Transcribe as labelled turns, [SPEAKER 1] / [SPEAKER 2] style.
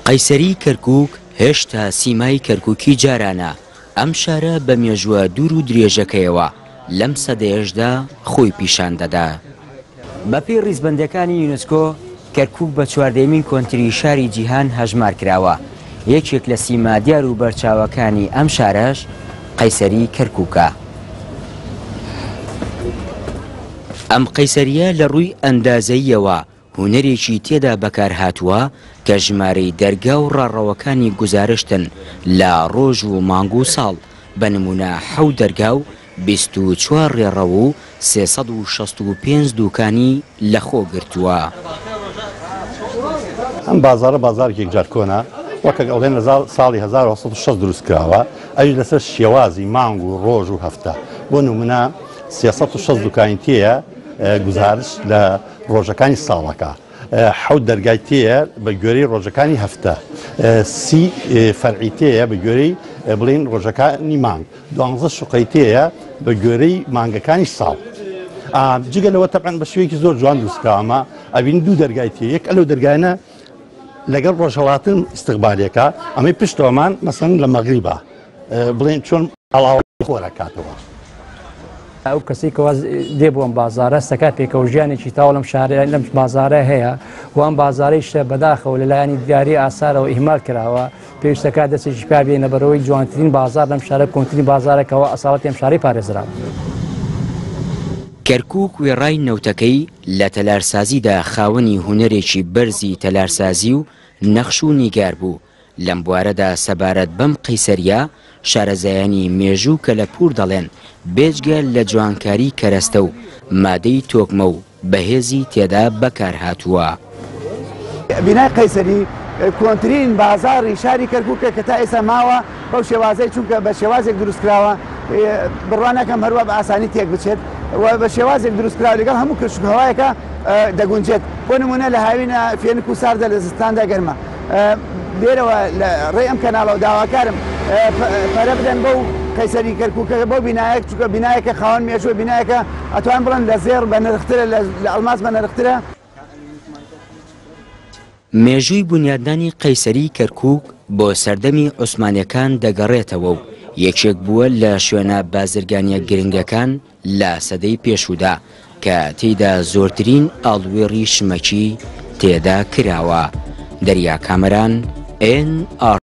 [SPEAKER 1] قەیسەری کەرکووک هێشتا سیمای کەرکووکی جارانە. ئەم شارە بە مێژووە دوور و درێژەکەیەوە لەم سەدەیەشدا خۆی پیشان دەدا. بەپێی ڕیزبەندەکانی یونسکۆ کەرکووک بە 14مین کۆنتری شاری جیهان هەژمار کراوە. یەکێک لە سیما دیار و بەرچاوەکانی ئەم شارەش قەیسەری کەرکووکە. ئەم قەیسەریە لە ڕووی ئەندازەییەوە هونەرێکی تێدا بەکارهاتووە کە ژمارەی دەرگا و ڕاڕەوەکانی گوزارشتن لە ڕۆژ و مانگ و ساڵ. بە نمونە 7 دەرگا و 24 ڕێڕەو و 365 دوکانی لەخۆ گرتووە.
[SPEAKER 2] ئەم بازارە بازارێکی جارکۆنە وەکە ئەڵێن لە ساڵی 1960 دروست کراوە. ئەوی لەسەر شێوازی مانگ و ڕۆژ و هەفتە. بۆ نمونە 360 دوکانی تێیە گزارش لە ڕۆژەکانی ساڵەکە. 7 دەرگای تێیە بە گوێرەی ڕۆژەکانی هەفتە. 30 فەرعی تێیە بە گوێرەی بڵین ڕۆژەکانی مانگ. 12 شوقەی تێیە بە گوێرەی مانگەکانی ساڵ. جگە لەوە تەبعەن بە شوەیەکی زۆر جوان دروستکراوە. ئەبین 2 دەرگای تێ یەک ئەلەو دەرگایانە لەگەڵ ڕۆژهەڵاتن استقبالێکە ئەمەی پشتۆمان مەسەن لە مەغریبە بڵێن چۆن ئەڵاوی خۆرەکاتەوە.
[SPEAKER 3] ئەو کەسی کەوا دێ بۆم بازارە سەکە پێکەوە ژیانێکی تاوە لەم شارە لەم بازارە هەیە وان بازارەیشە بەداخەوە لەلایەنی دیاری ئاسارەوە ئیهمال کراوە پێویستەکە دەستێکی پیا بێنە بەرەوەی جوانترین بازار لەم شارە کۆنتترین بازارێکەوە ئەساڵەتی ئەم شارەی پارێزرا.
[SPEAKER 1] کەرکووک وێڕای نەوتەکەی لە تەلارسازیدا خاوەنی هونەرێکی بەرزی تەلارسازی و نەخش و نیگار بوو. لەم بوارەدا سەبارەت بەم قەیسەریە شارەزایانی مێژوو کە لە پور دەڵێن بێجگە لە جوانکاری کەرەستە و مادەی تۆکمە و بەهێزی تێدا بەکار هاتووە.
[SPEAKER 4] بینای قەیسەری کۆنتترین بازاری شاری کەرکووکە کە تا ئێستا ماوە بەو شێوازەی چونکە بە شێوازێک دروستکراوە بڕوانەکەم هەروە بە ئاسانی تێک بچێت بە شێوازێک دروستکراوە لەگەڵ هەموو کشهەوایەکە دەگونجێت. بۆ نمونە لە هاوینە فێنک و ساردە لە زستاندا گەرمە. بێرەوە لە ڕێ ئەم کەناڵە و داواکارم پەرە بدەن بەو قەیسەری کەرکووکە بۆ بینایەک چونکە بینایەکە خاوەن مێژووە بینایەکە ئەتوان بڵێن لە زێر بە نرخترە لە ئەڵماس بە نرخترە.
[SPEAKER 1] مێژووی بنیادنانی قەیسەری کەرکووک بۆ سەردەمی عوسمانیەکان دەگەڕێتەوە و یەکێک بووە لە شوێنە بازرگانیە گرنگەکان لە سەدەی پێشوودا کە تێیدا زۆرترین ئاڵوێڕی شمەکی تێدا کراوە. دەریا کامەران NR